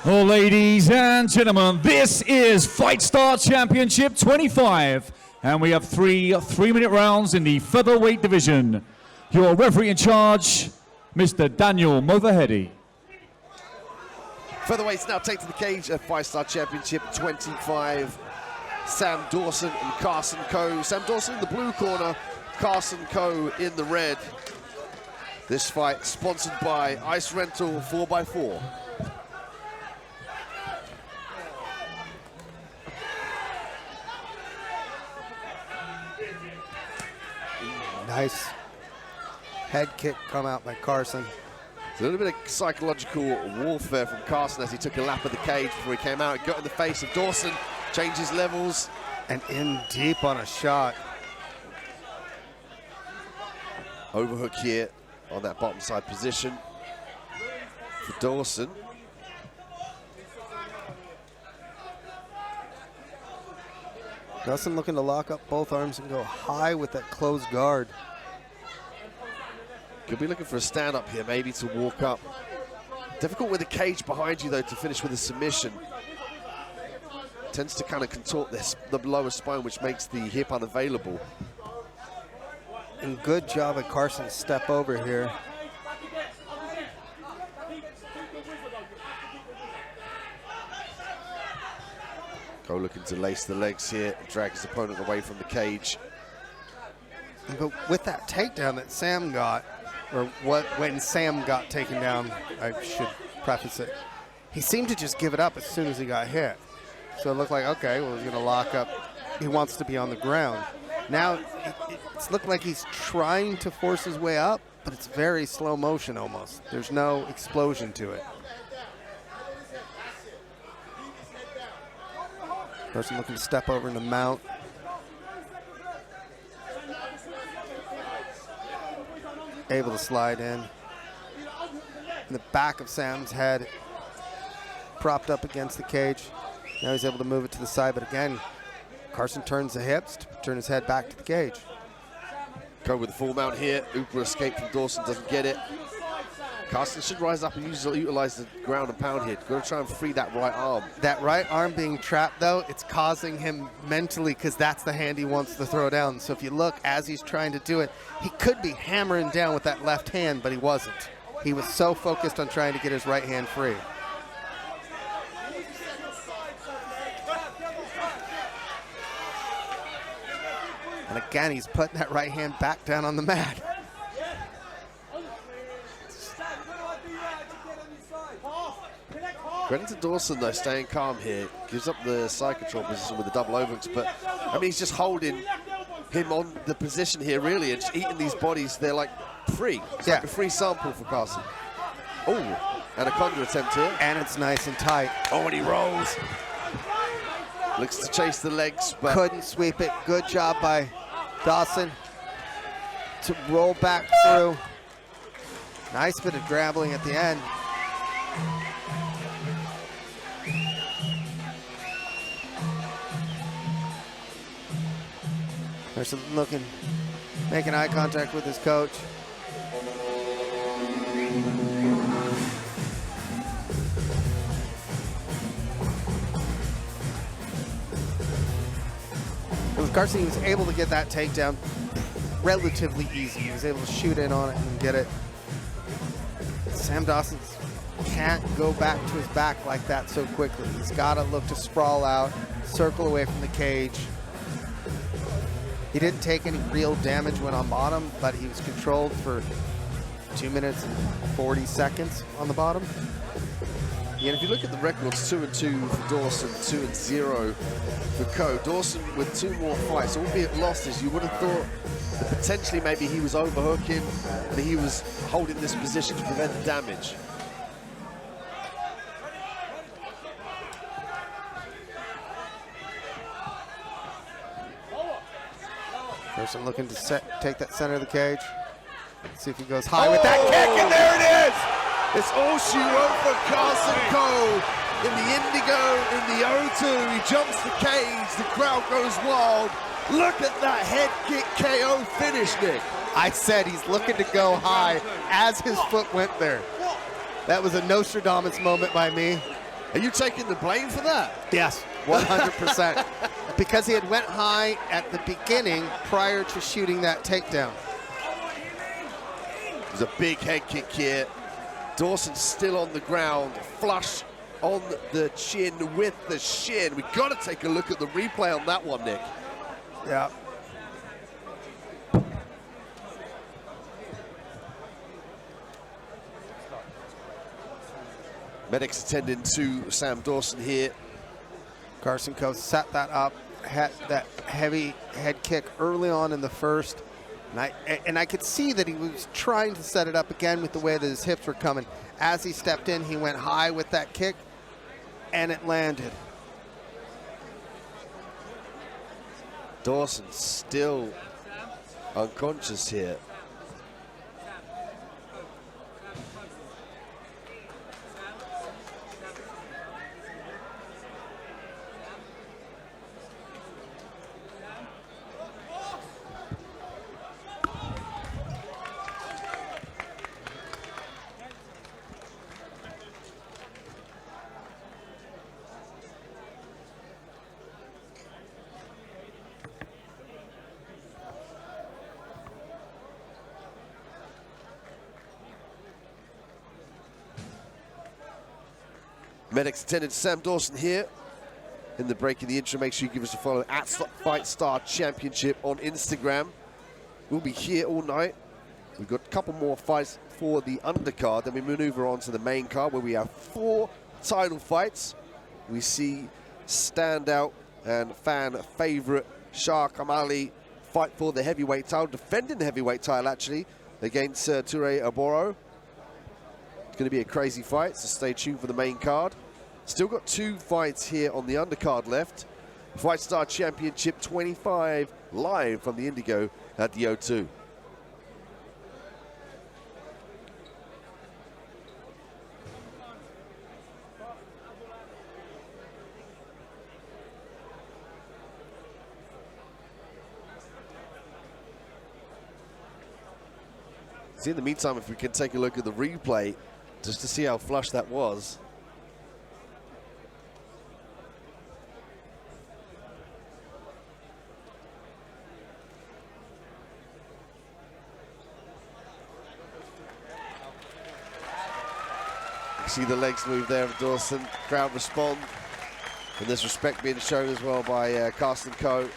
Well, ladies and gentlemen, this is Fight Star Championship 25, and we have three-minute rounds in the featherweight division. Your referee in charge, Mr. Daniel Movaheady. Featherweights now take to the cage at Fight Star Championship 25. Sam Dawson and Karson Koe. Sam Dawson in the blue corner, Karson Koe in the red. This fight sponsored by Ice Rental 4x4. Nice head kick come out by Karson. It's a little bit of psychological warfare from Karson as he took a lap of the cage before he came out. He got in the face of Dawson, changes levels. And in deep on a shot. Overhook here on that bottom side position for Dawson. Dawson looking to lock up both arms and go high with that closed guard. Could be looking for a stand-up here, maybe to walk up. Difficult with the cage behind you, though, to finish with a submission. Tends to kind of contort the lower spine, which makes the hip unavailable. And good job at Karson to step over here. Koe looking to lace the legs here, drag his opponent away from the cage. But with that takedown that Sam got, or when Sam got taken down, I should preface it, he seemed to just give it up as soon as he got hit. So it looked like, okay, well, he's going to lock up. He wants to be on the ground. Now, it's looking like he's trying to force his way up, but it's very slow motion almost. There's no explosion to it. Karson looking to step over into mount. Able to slide in the back of Sam's head, propped up against the cage. Now he's able to move it to the side, but again, Karson turns the hips to turn his head back to the cage. Koe with the full mount here. Uber escape from Dawson, doesn't get it. Karson should rise up and utilize the ground and pound here. Got to try and free that right arm. That right arm being trapped, though, it's causing him mentally, because that's the hand he wants to throw down. So if you look, as he's trying to do it, he could be hammering down with that left hand, but he wasn't. He was so focused on trying to get his right hand free. And again, he's putting that right hand back down on the mat. Credit to Dawson, though, staying calm here. Gives up the side control position with the double overhooks, but, I mean, he's just holding him on the position here, really, and just eating these bodies. They're like free. It's like a free sample for Karson. Oh, anaconda attempt here. And it's nice and tight. Oh, and he rolls. Looks to chase the legs, but couldn't sweep it. Good job by Dawson to roll back through. Nice bit of grappling at the end. There's looking, making eye contact with his coach. With Karson, he was able to get that takedown relatively easy. He was able to shoot in on it and get it. Sam Dawson can't go back to his back like that so quickly. He's got to look to sprawl out, circle away from the cage. He didn't take any real damage when on bottom, but he was controlled for 2 minutes and 40 seconds on the bottom. Yeah, and if you look at the records, 2-2 for Dawson, 2-0 for Koe. Dawson with 2 more fights, albeit losses. You would have thought that potentially maybe he was overhooking, that he was holding this position to prevent the damage. Karson looking to take that center of the cage. Let's see if he goes high with that kick, and there it is! It's all she wrote for Karson Koe in the Indigo, in the O2. He jumps the cage, the crowd goes wild. Look at that head kick KO finish, Nick. I said he's looking to go high as his foot went there. That was a Nostradamus moment by me. Are you taking the blame for that? Yes, 100%. Because he had went high at the beginning prior to shooting that takedown. There's a big head kick here. Dawson still on the ground, flush on the chin with the shin. We've got to take a look at the replay on that one, Nick. Yeah. Medics attending to Sam Dawson here. Karson Koe set that up, had that heavy head kick early on in the first. And I could see that he was trying to set it up again with the way that his hips were coming. As he stepped in, he went high with that kick, and it landed. Dawson still unconscious here. Medics attended Sam Dawson here. In the break in the intro, make sure you give us a follow at Fight Star Championship on Instagram. We'll be here all night. We've got a couple more fights for the undercard. Then we maneuver on to the main card where we have 4 title fights. We see standout and fan favorite Shah Kamali fight for the heavyweight title, defending the heavyweight title actually against Toure Aboro. It's going to be a crazy fight, so stay tuned for the main card. Still got 2 fights here on the undercard left. Fight Star Championship 25 live from the Indigo at the O2. See, in the meantime, if we can take a look at the replay just to see how flush that was. You see the legs move there of Dawson. Crowd respond. And there's respect being shown as well by Karson Koe.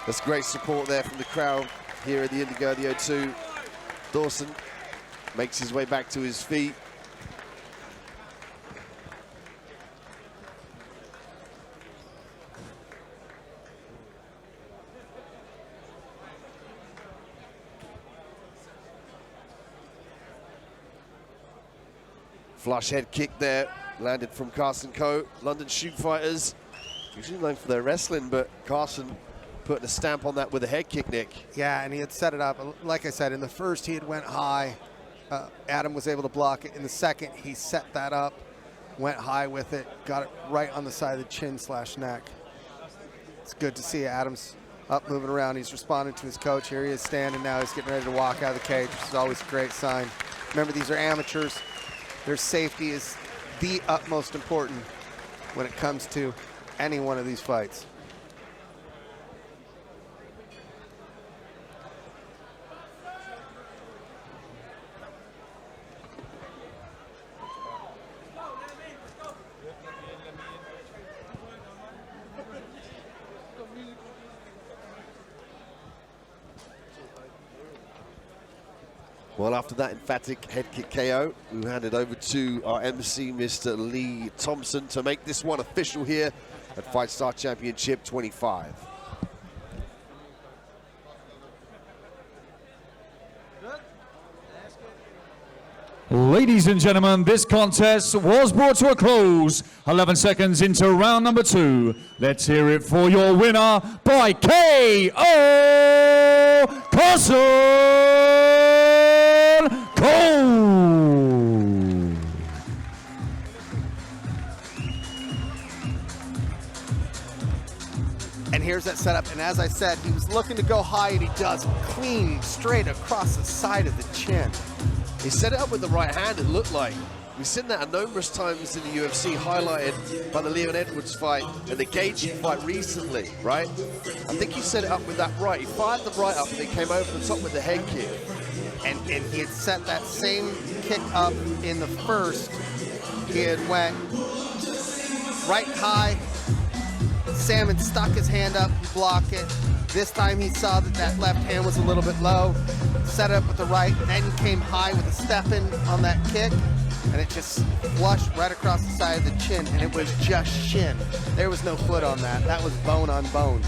That's great support there from the crowd here at the Indigo, the O2. Dawson makes his way back to his feet. Flush head kick there, landed from Karson Koe. London shoot fighters, usually known for their wrestling, but Karson putting a stamp on that with a head kick, Nick. Yeah, and he had set it up. Like I said, in the first he had went high. Adam was able to block it. In the second, he set that up, went high with it, got it right on the side of the chin/neck. It's good to see Adam's up, moving around. He's responding to his coach. Here he is standing now. He's getting ready to walk out of the cage, which is always a great sign. Remember, these are amateurs. Their safety is the utmost important when it comes to any one of these fights. Well, after that emphatic head kick KO, we hand it over to our MC, Mr. Lee Thompson, to make this one official here at Fight Star Championship 25. Ladies and gentlemen, this contest was brought to a close 11 seconds into round number 2. Let's hear it for your winner by KO, Karson Koe. there's that setup, and as I said, he was looking to go high, and he does clean straight across the side of the chin. He set it up with the right hand, it looked like. We've seen that numerous times in the UFC, highlighted by the Leon Edwards fight and the Gaethje fight recently, right? I think he set it up with that right. He fired the right up and then came over the top with the head kick. And he had set that same kick up in the first. He had went right high. Sam had stuck his hand up and blocked it. This time he saw that that left hand was a little bit low, set it up with the right, then he came high with a step in on that kick, and it just flushed right across the side of the chin, and it was just shin. There was no foot on that. That was bone on bone.